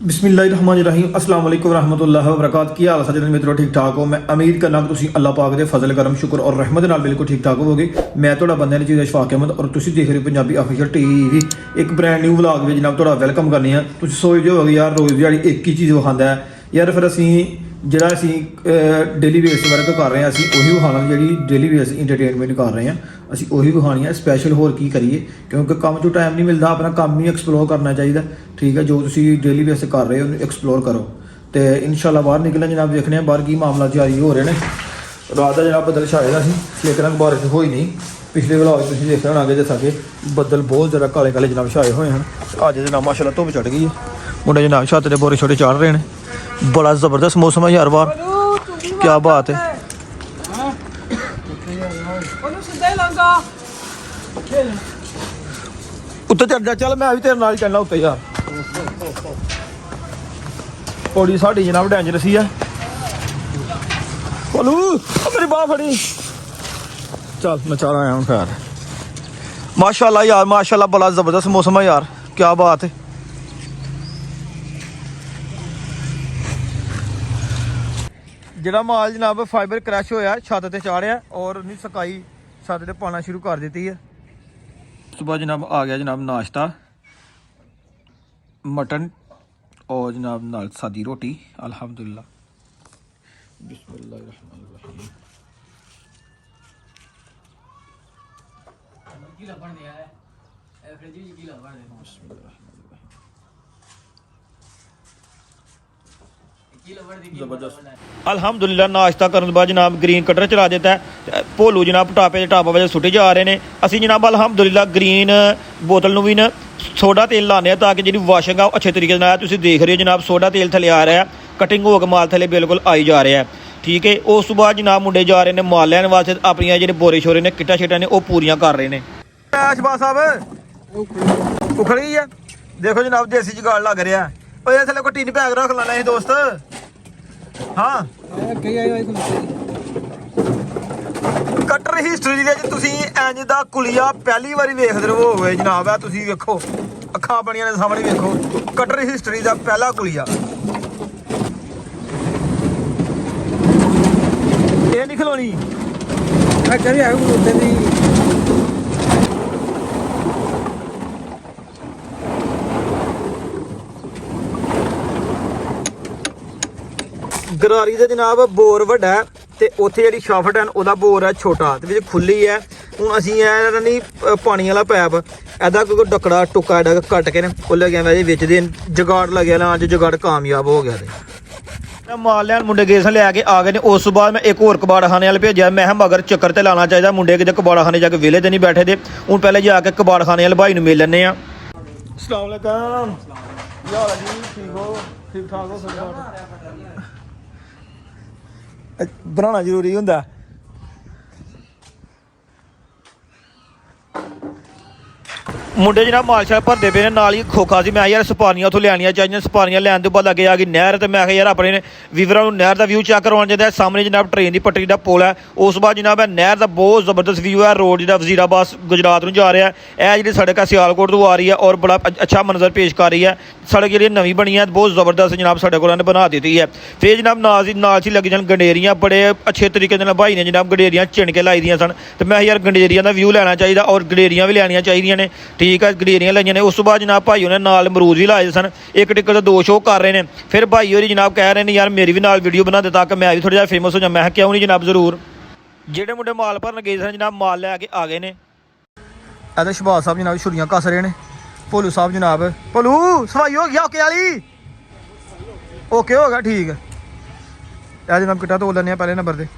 बिस्मिल्लाहिर्रहमानिर्रहीम अस्सलाम वालेकुम रहमतुल्लाहि व बरकातहू। की हाल है मित्रों, ठीक ठाक हो। मैं उम्मीद करना कि तुम अल्लाह पाक के फजल करम शुक्र और रहमत नाल बिल्कुल ठीक ठाक होवोगे। मैं थोड़ा बंदे ने चीज़ शफाक अहमद और तुम देख रहे हो पंजाबी ऑफिशियल टीवी। एक ब्रांड न्यू व्लॉग में जनाब थोड़ा वेलकम करने हैं। तुम सोचते हो यार रोज़ दिहाड़ी एक ही चीज़ विखांदा है यार, फिर असी ਜਿਹੜਾ ਅਸੀਂ ਡੇਲੀ ਬੇਸ ਵਰਕ ਕਰ ਰਹੇ ਹਾਂ ਅਸੀਂ ਉਹੀ ਵਿਖਾਉਣਾ, ਜਿਹੜੀ ਡੇਲੀ ਬੇਸ ਇੰਟਰਟੇਨਮੈਂਟ ਕਰ ਰਹੇ ਹਾਂ ਅਸੀਂ ਉਹੀ ਵਿਖਾਉਣੀ ਹੈ। ਸਪੈਸ਼ਲ ਹੋਰ ਕੀ ਕਰੀਏ, ਕਿਉਂਕਿ ਕੰਮ 'ਚੋਂ ਟਾਈਮ ਨਹੀਂ ਮਿਲਦਾ, ਆਪਣਾ ਕੰਮ ਹੀ ਐਕਸਪਲੋਰ ਕਰਨਾ ਚਾਹੀਦਾ। ਠੀਕ ਹੈ, ਜੋ ਤੁਸੀਂ ਡੇਲੀ ਬੇਸ ਕਰ ਰਹੇ ਹੋ ਉਹਨੂੰ ਐਕਸਪਲੋਰ ਕਰੋ ਤੇ ਇਨਸ਼ਾਅੱਲਾ ਬਾਹਰ ਨਿਕਲਣ ਜਨਾਬ ਦੇਖਣੇ ਆ ਬਾਹਰ ਕੀ ਮਾਮਲਾ ਜਾਰੀ ਹੋ ਰਹੇ ਨੇ। ਰਾਤ ਦਾ ਜਨਾਬ ਬੱਦਲ ਛਾਏ ਦਾ ਸੀ ਲੇਕਿਨ ਬਾਰਿਸ਼ ਹੋਈ ਨਹੀਂ। ਪਿਛਲੇ ਵਲੌਗ ਤੁਸੀਂ ਦੇਖਿਆ ਹੋਣਾ ਕਿ ਜਿਸ ਤਰ੍ਹਾਂ ਕਿ ਬੱਦਲ ਬਹੁਤ ਜ਼ਿਆਦਾ ਕਾਲੇ ਕਾਲੇ ਜਨਾਬ ਛਾਏ ਹੋਏ ਹਨ। ਅੱਜ ਜਨਾਬ ਮਾਸ਼ਾਅੱਲਾ ਧੁੱਪ ਚੜ੍ਹ ਗਈ ਹੈ। ਮੁੰਡੇ जनाब छत के बोरे छोटे चढ़ रहे हैं। बड़ा ज़बरदस्त मौसम है यार बाहर, क्या बात है। उत्ते चढ़ जा, चल मैं भी तेरे नाल चलना उत्ते यार। पौड़ी साड़ी जनाब डेंजरस ही है। बोलू मेरी बाह फड़ी, चल मैं चल आया हूँ। खैर माशाल्लाह यार, माशाल्लाह बड़ा ज़बरदस्त मौसम है यार, क्या बात है। ਜਿਹੜਾ ਮਾਲ ਜਨਾਬ ਫਾਈਬਰ क्रैश ਹੋਇਆ ਛੱਤ ਤੇ ਚਾੜਿਆ ਔਰ ਉਹਨੇ ਸਕਾਈ ਛੱਤ ਤੇ ਪਾਣਾ ਸ਼ੁਰੂ ਕਰ ਦਿੱਤੀ ਹੈ। ਸੁਬਹ ਜਨਾਬ ਆ ਗਿਆ ਜਨਾਬ ਨਾਸ਼ਤਾ, ਮਟਨ और जनाब नाल सादी रोटी अल्हम्दुलिल्लाह। बिस्मिल्लाहिर्रहमानिर्रहीम। अल्हम्दुलिल्लाह नाश्ता करने बाद जनाब ग्रीन कटर चला देता है। भोलू जनाब टापे टापा वजह सुटे जा रहे हैं। असी जनाब अल्हम्दुलिल्लाह ग्रीन बोतल में भी ना सोडा तेल लाने ताकि जी वाशिंग आ अच्छे तरीके से तुम देख रहे हो जनाब सोडा तेल थले आ रहा है, कटिंग हो के माल थले बिल्कुल आई जा रहा है। ठीक है, उस तो बाद जनाब मुंडे जा रहे हैं माल लैन वास्ते अपन जो बोरे शोरे ने किटा शिटा ने वो पूरियां कर रहे हैं। साहब उखड़ गई है, देखो जनाब देसी जुगाड़ लग रहा है। थले को टीन पैक रख लेना है दोस्त। हाँ कटर हिस्टरी ਦੇ ਵਿੱਚ ਤੁਸੀਂ ਇੰਜ ਦਾ ਕੁਲੀਆ ਪਹਿਲੀ ਵਾਰੀ ਵੇਖਦੇ ਰਹੋਗੇ ਜਨਾਬ। ਆ ਤੁਸੀਂ ਵੇਖੋ ਅੱਖਾਂ ਆਪਣੀਆਂ ਦੇ ਸਾਹਮਣੇ ਵੇਖੋ ਕਟਰ ਹਿਸਟਰੀ ਦਾ ਪਹਿਲਾ ਕੁਲੀਆ। ਇਹ ਨਹੀਂ ਖਲੋਣੀ ਅੱਛਾ ਵੀ ਆਉਂ ਉੱਤੇ ਦੀ ਗਰਾਰੀ ਦੇ ਜਨਾਬ ਬੋਰ ਵੱਡਾ ਤੇ ਉੱਥੇ ਜਿਹੜੀ ਸ਼ਾਫਟ ਹੈ ਉਹਦਾ ਬੋਰ ਹੈ ਛੋਟਾ ਤੇ ਵਿੱਚ ਖੁੱਲੀ ਹੈ। ਹੁਣ ਅਸੀਂ ਇਹ ਨਹੀਂ ਪਾਣੀ ਵਾਲਾ ਪੈਪ ਇਹਦਾ ਕੋਈ ਡੱਕੜਾ ਟੁੱਕਾ ਇਹਦਾ ਕੱਟ ਕੇ ਨਾ ਉਹ ਲੱਗਿਆ ਵੈਸੇ ਵਿੱਚ ਦੇ ਜਗਾੜ ਲੱਗਿਆ ਨਾ, ਅੱਜ ਜਗਾੜ ਕਾਮਯਾਬ ਹੋ ਗਿਆ ਤੇ ਮਾਲ ਲੈਣ ਮੁੰਡੇ ਗਏ ਸਨ ਲੈ ਕੇ ਆ ਗਏ ਨੇ। ਉਸ ਤੋਂ ਬਾਅਦ ਮੈਂ ਇੱਕ ਹੋਰ ਕਬਾੜਖਾਨੇ ਵਾਲ ਭੇਜਿਆ। ਮੈਂ ਕਿਹਾ ਮਗਰ ਚੱਕਰ ਤੇ ਲਾਉਣਾ ਚਾਹੀਦਾ, ਮੁੰਡੇ ਕਿਤੇ ਕਬਾੜਖਾਨੇ ਜਾ ਕੇ ਵਿਹਲੇ ਤੇ ਨਹੀਂ ਬੈਠੇ ਦੇ। ਹੁਣ ਪਹਿਲੇ ਜਾ ਕੇ ਕਬਾੜਖਾਨੇ ਵਾਲੇ ਭਾਈ ਨੂੰ ਮਿਲ ਲੈਂਦੇ ਆ। अस्सलाम वालेकुम, ਕੀ ਹਾਲ ਹੈ ਜੀ? ਠੀਕ ਹੋ? ਠੀਕ ਠਾਕ ਹੋ? बनाना जरूरी होंदा। मुंडे जनाब मालशा भरते पे ने नाल ही खोखा सी। मैं यार सपारियां उतों लैनियां चाहिए। सपारियां लैन तो बाद अगे आ गई नहर ते मैं यार अपने वीवरां नूं नहर दा व्यू चेक करवाना चाहिए। सामने जनाब ट्रेन की पटरी का पुल है, उस बाद जनाब नहर का बहुत जबरदस्त व्यू है। रोड जो वजीराबाद गुजरात में जा रहा है, यह जी सड़क है सियालकोट तो आ रही है और बड़ा अच्छा मंजर पेश कर रही है। सड़क जी नवी बनी है बहुत जबरदस्त जनाब सड़क उन्होंने बना दी है। फिर जनाब नाल ही लगी जान गंडेरियां, बड़े अच्छे तरीके भाई ने जनाब गंडेरियां चिन के लाई दी सन। तो मैं यार गंडेरियां का व्यू लेना चाहिए और गंडेरियां भी लैनियां चाहिए ने। ठीक है, गंडेरियां लाइया ने। उस तो बाद जनाब भाई उन्हें नाल अमरूद भी लाए सन। एक टिकट तो 2 शो कर रहे हैं। फिर भाई होरी जनाब कह रहे हैं यार मेरी भी नाल वीडियो बना दे ताकि मैं भी थोड़ा जिहा फेमस हो जाऊँ। मैं क्यों नहीं जनाब जरूर। जेडे मुंडे माल भरन गए सन जनाब माल लैके आ गए ने। इधर शहबाज साहब जनाब छुरियां कस रहे हैं। भोलू साहब जनाब भोलू सफाई हो गया ओके वाली ओके हो गया ठीक है। यह जनाब किटा तोल लेने पहले नंबर से।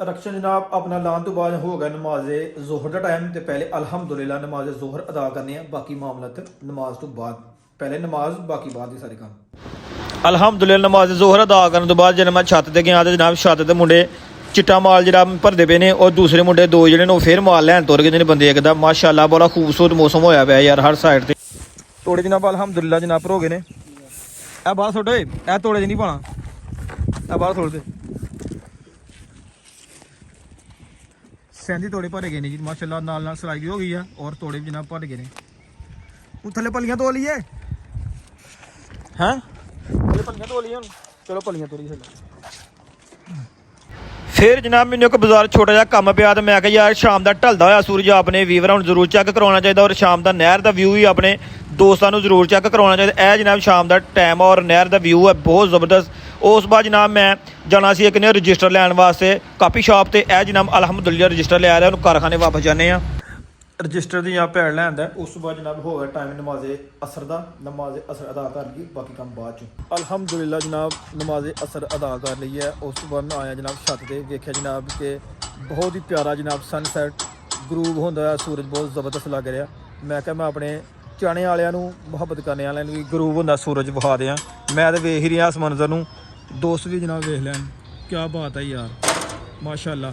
रक्शन जनाब अपना लान तो बाद हो गया नमाज जोहर का टाइम। तो पहले अल्हम्दुलिल्लाह नमाज जोहर अदा करने हैं, बाकी मामला नमाज तो बाद। पहले नमाज बाकी बाद ही सारे काम। अल्हम्दुलिल्लाह नमाज जोहर अदा करने तो बाद जब मैं छत ते गया तो जनाब छत ते मुंडे चिट्टा माल जो भरते पे ने और दूसरे मुंडे 2 जो फिर माल लैन तुर गए बंदे एक माशाअल्लाह बड़ा खूबसूरत मौसम होया पाया यार हर साइड से। तोड़े जनाब अल्हम्दुलिल्लाह जनाब हो गए ने। ए बाहर सुट ए तोड़े नहीं पाना, ए बाहर सुट दे। सैंती तोड़े भरे गए ने जी माशाअल्लाह, नाल सिलाई भी हो गई है और तोड़े भी जनाब भर गए ने। थले पलियां धो लीए ਹੈਂ ਇਹ ਭਲੀਆਂ ਤੋਲੀਆਂ ਹੁਣ ਚਲੋ ਭਲੀਆਂ ਤੋਲੀ ਫਿਰ ਜਨਾਬ ਮੈਨੂੰ ਇੱਕ ਬਾਜ਼ਾਰ ਛੋਟਾ ਜਿਹਾ ਕੰਮ ਪਿਆ ਤੇ ਮੈਂ ਕਿਹਾ ਯਾਰ ਸ਼ਾਮ ਦਾ ਢਲਦਾ ਹੋਇਆ ਸੂਰਜ ਆਪਣੇ ਵੀਵਰਾਂ ਨੂੰ ਜ਼ਰੂਰ ਚੈੱਕ ਕਰਵਾਉਣਾ ਚਾਹੀਦਾ ਔਰ ਸ਼ਾਮ ਦਾ ਨਹਿਰ ਦਾ ਵਿਊ ਵੀ ਆਪਣੇ ਦੋਸਤਾਂ ਨੂੰ ਜ਼ਰੂਰ ਚੈੱਕ ਕਰਵਾਉਣਾ ਚਾਹੀਦਾ। ਇਹ ਜਨਾਬ ਸ਼ਾਮ ਦਾ ਟਾਈਮ ਔਰ ਨਹਿਰ ਦਾ ਵਿਊ ਹੈ ਬਹੁਤ ਜ਼ਬਰਦਸਤ। ਉਸ ਬਾਅਦ ਜਨਾਬ ਮੈਂ ਜਾਣਾ ਸੀ ਇੱਕ ਨੇ ਰਜਿਸਟਰ ਲੈਣ ਵਾਸਤੇ ਕਾਪੀ ਸ਼ਾਪ ਤੇ। ਇਹ ਜਨਾਬ ਅਲਹਮਦੁਲਿਲਾ ਰਜਿਸਟਰ ਲਿਆ ਰਿਹਾ ਉਹਨੂੰ ਕਾਰਖਾਨੇ ਵਾਪਸ ਜਾਂਦੇ ਆ ਰਜਿਸਟਰ ਦੀ ਜਨਾਬ ਭੈੜ ਲੈਂਦਾ। ਉਸ ਤੋਂ ਬਾਅਦ ਜਨਾਬ ਹੋ ਗਿਆ ਟਾਈਮ ਨਮਾਜ਼ੇ ਅਸਰ ਦਾ। ਨਮਾਜ਼ੇ ਅਸਰ ਅਦਾ ਕਰ ਲਈ ਬਾਕੀ ਕੰਮ ਬਾਅਦ 'ਚ। ਅਲਹਮਦੁਲਿਲਾ ਜਨਾਬ ਨਮਾਜ਼ੇ ਅਸਰ ਅਦਾ ਕਰ ਲਈ ਹੈ। ਉਸ ਤੋਂ ਬਾਅਦ ਮੈਂ ਆਇਆ ਜਨਾਬ ਛੱਤ ਤੇ ਵੇਖਿਆ ਜਨਾਬ ਕਿ ਬਹੁਤ ਹੀ ਪਿਆਰਾ ਜਨਾਬ ਸਨਸੈਟ ਗਰੂਬ ਹੁੰਦਾ ਹੈ ਸੂਰਜ ਬਹੁਤ ਜ਼ਬਰਦਸਤ ਲੱਗ ਰਿਹਾ। ਮੈਂ ਕਿਹਾ ਮੈਂ ਆਪਣੇ ਚਾਣੇ ਵਾਲਿਆਂ ਨੂੰ ਮੁਹੱਬਤ ਕਰਨ ਵਾਲਿਆਂ ਨੂੰ ਵੀ ਗਰੂਬ ਹੁੰਦਾ ਸੂਰਜ ਵਿਖਾ ਦਿਆਂ। ਮੈਂ ਤਾਂ ਵੇਖ ਹੀ ਰਿਹਾ ਇਸ ਮੰਜ਼ਰ ਨੂੰ ਦੋਸਤ ਵੀ ਜਨਾਬ ਵੇਖ ਲੈਣ ਕਿਆ ਬਾਤ ਹੈ ਯਾਰ ਮਾਸ਼ਾਅੱਲਾ।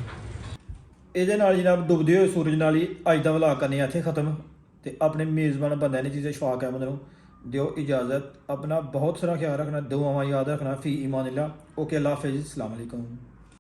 ਇਹਦੇ ਨਾਲ ਜਨਾਬ ਡੁੱਬਦੇ ਹੋਏ ਸੂਰਜ ਨਾਲ ਹੀ ਅੱਜ ਦਾ ਵਲੌਗ ਕਰਨੇ ਆ ਇੱਥੇ ਖਤਮ। ਤੇ ਆਪਣੇ ਮੇਜ਼ਬਾਨ ਬੰਦਿਆਂ ਨੇ ਚੀਜ਼ਾਂ ਸ਼ੌਕ ਹੈ ਬੰਦੇ ਨੂੰ ਦਿਓ ਇਜਾਜ਼ਤ। ਆਪਣਾ ਬਹੁਤ ਸਾਰਾ ਖਿਆਲ ਰੱਖਣਾ ਦੁਆਵਾਂ ਯਾਦ ਰੱਖਣਾ। ਫੀ ਈਮਾਨ ਅੱਲਾ। ਓਕੇ ਅੱਲਾ ਹਾਫਿਜ਼। ਅਸਲਾਮ ਅਲੈਕੁਮ।